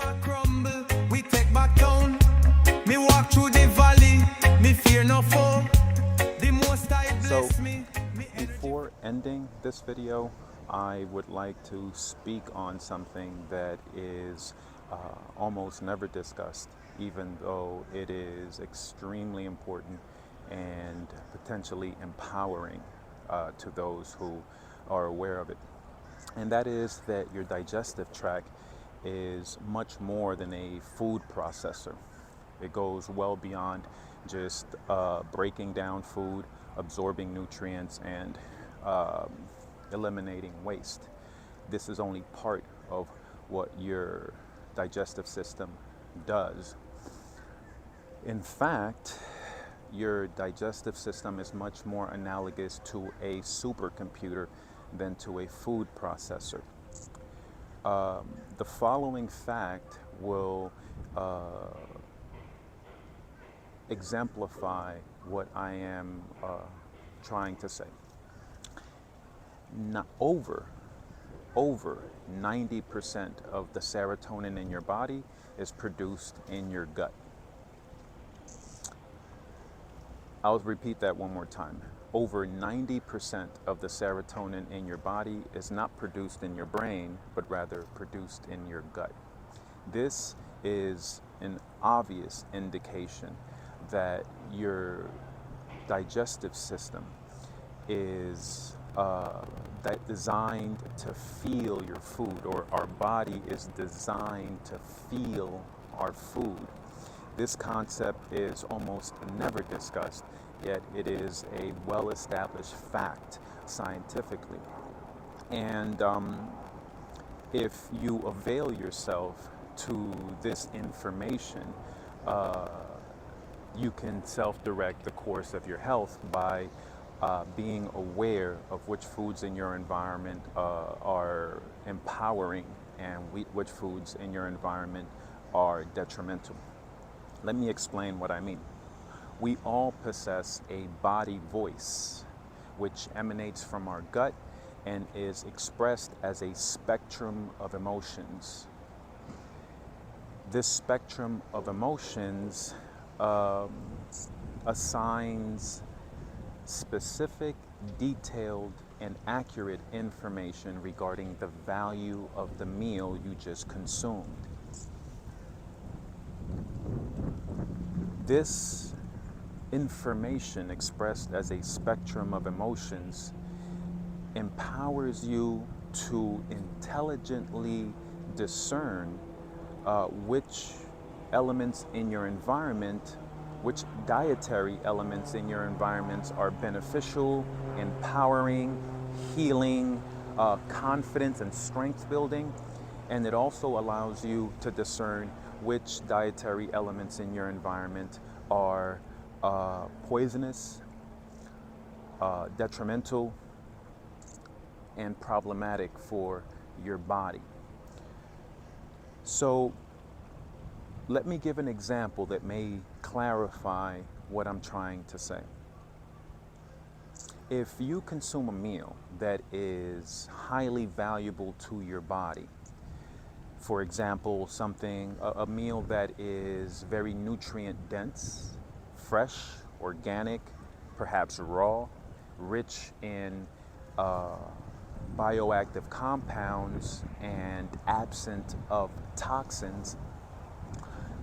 a crumble, we take back down. Me walk through the valley, me fear no foe. The most I bless me. Before ending this video, I would like to speak on something that is almost never discussed, even though it is extremely important and potentially empowering to those who are aware of it. And that is that your digestive tract is much more than a food processor. It goes well beyond just breaking down food, absorbing nutrients, and eliminating waste. This is only part of what your digestive system does. In fact, your digestive system is much more analogous to a supercomputer than to a food processor. The following fact will exemplify what I am trying to say. Over 90% of the serotonin in your body is produced in your gut. I'll repeat that one more time. Over 90% of the serotonin in your body is not produced in your brain, but rather produced in your gut. This is an obvious indication that your digestive system is designed to feel your food, or our body is designed to feel our food. This concept is almost never discussed, yet it is a well-established fact scientifically. And if you avail yourself to this information, you can self-direct the course of your health by being aware of which foods in your environment are empowering and which foods in your environment are detrimental. Let me explain what I mean. We all possess a body voice, which emanates from our gut and is expressed as a spectrum of emotions. This spectrum of emotions assigns specific, detailed, and accurate information regarding the value of the meal you just consumed. This information, expressed as a spectrum of emotions, empowers you to intelligently discern which elements in your environment, which dietary elements in your environments are beneficial, empowering, healing, confidence and strength building. And it also allows you to discern which dietary elements in your environment are poisonous, detrimental, and problematic for your body. So let me give an example that may clarify what I'm trying to say. If you consume a meal that is highly valuable to your body, for example, a meal that is very nutrient dense, fresh, organic, perhaps raw, rich in bioactive compounds and absent of toxins,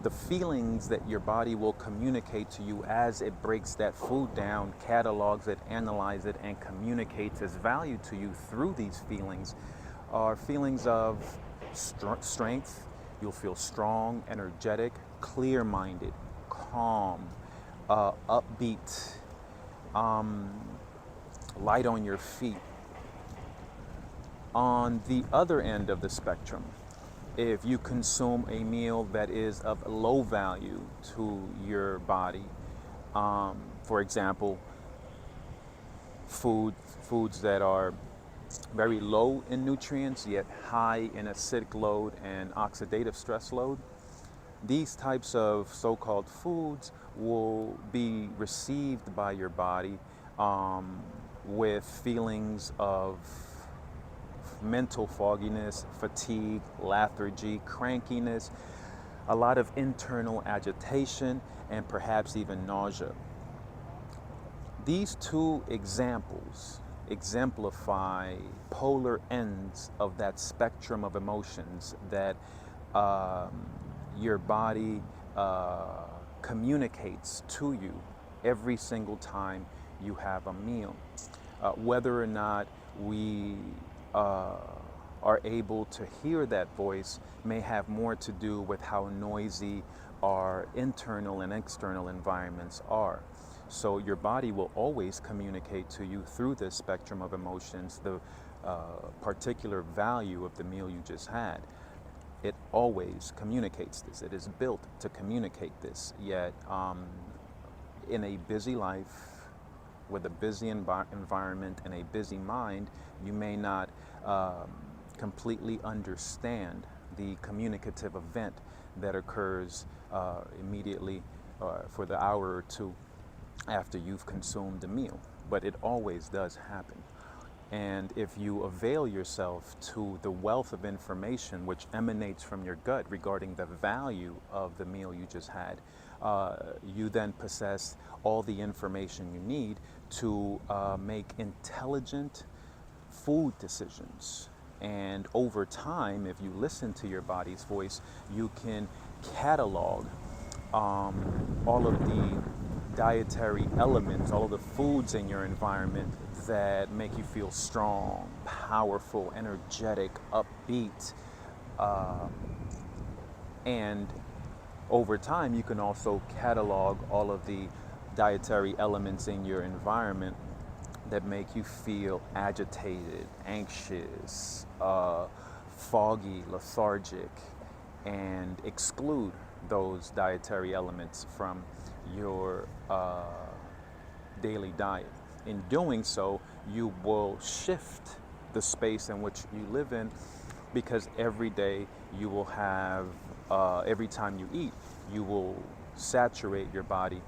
the feelings that your body will communicate to you as it breaks that food down, catalogs it, analyzes it, and communicates its value to you through these feelings are feelings of strength. You'll feel strong, energetic, clear-minded, calm, upbeat, light on your feet. On the other end of the spectrum, if you consume a meal that is of low value to your body, for example, foods that are very low in nutrients yet high in acidic load and oxidative stress load, these types of so-called foods will be received by your body with feelings of mental fogginess, fatigue, lethargy, crankiness, a lot of internal agitation, and perhaps even nausea. These two examples exemplify polar ends of that spectrum of emotions that um, your body communicates to you every single time you have a meal. Whether or not we are able to hear that voice may have more to do with how noisy our internal and external environments are. So your body will always communicate to you through this spectrum of emotions the particular value of the meal you just had. It always communicates this. It is built to communicate this. Yet, in a busy life, with a busy environment and a busy mind, you may not completely understand the communicative event that occurs immediately for the hour or two after you've consumed the meal. But it always does happen. And if you avail yourself to the wealth of information which emanates from your gut regarding the value of the meal you just had, you then possess all the information you need to make intelligent food decisions. And over time, if you listen to your body's voice, you can catalog all of the dietary elements, all of the foods in your environment that make you feel strong, powerful, energetic, upbeat. And over time, you can also catalog all of the dietary elements in your environment that make you feel agitated, anxious, foggy, lethargic, and exclude those dietary elements from your daily diet. In doing so, you will shift the space in which you live in, because every day you will have, every time you eat, you will saturate your body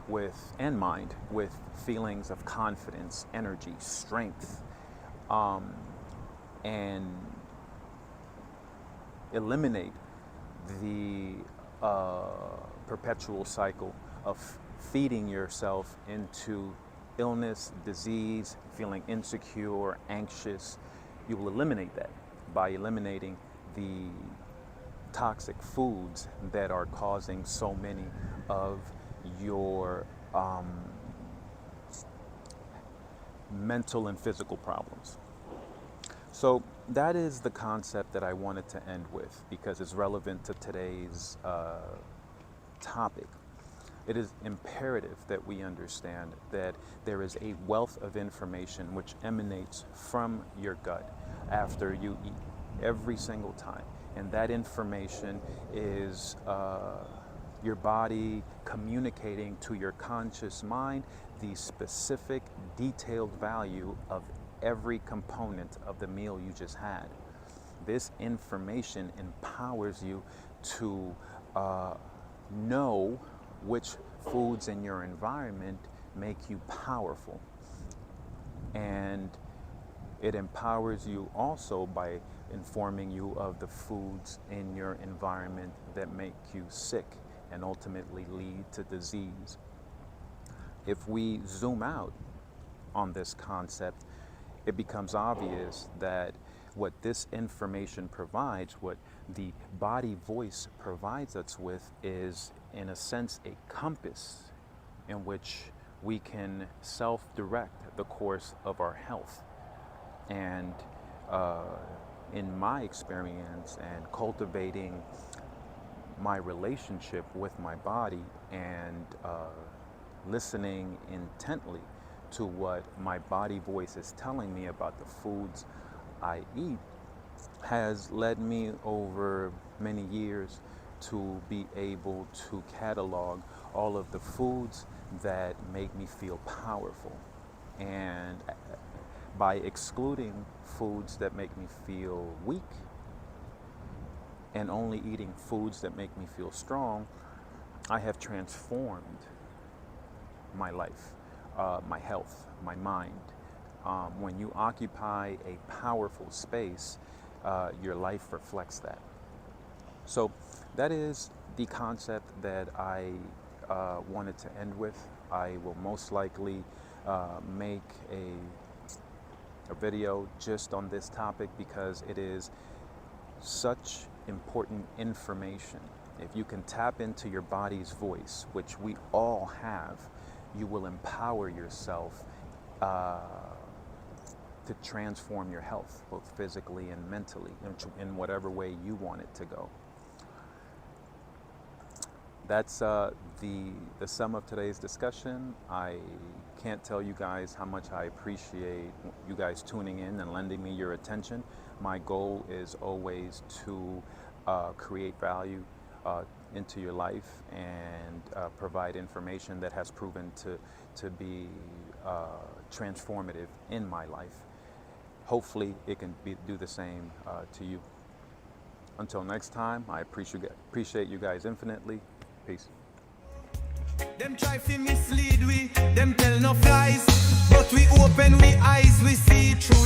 with and mind with feelings of confidence, energy, strength, and eliminate the perpetual cycle of feeding yourself into illness, disease, feeling insecure, anxious. You will eliminate that by eliminating the toxic foods that are causing so many of your mental and physical problems. So that is the concept that I wanted to end with, because it's relevant to today's topic. It is imperative that we understand that there is a wealth of information which emanates from your gut after you eat every single time. And that information is your body communicating to your conscious mind the specific detailed value of every component of the meal you just had. This information empowers you to know which foods in your environment make you powerful. And it empowers you also by informing you of the foods in your environment that make you sick and ultimately lead to disease. If we zoom out on this concept, it becomes obvious that what this information provides, what the body voice provides us with, is in a sense a compass in which we can self-direct the course of our health. And in my experience and cultivating my relationship with my body and listening intently to what my body voice is telling me about the foods I eat, has led me over many years to be able to catalog all of the foods that make me feel powerful. And by excluding foods that make me feel weak and only eating foods that make me feel strong, I have transformed my life, my health, my mind. When you occupy a powerful space, your life reflects that. So that is the concept that I wanted to end with. I will most likely make a video just on this topic because it is such important information. If you can tap into your body's voice, which we all have, you will empower yourself to transform your health, both physically and mentally, in whatever way you want it to go. That's the sum of today's discussion. I can't tell you guys how much I appreciate you guys tuning in and lending me your attention. My goal is always to create value into your life and provide information that has proven to be transformative in my life. Hopefully it can do the same to you. Until next time, I appreciate you guys infinitely. Peace. Them try to mislead we, them tell no lies, but we open we eyes, we see through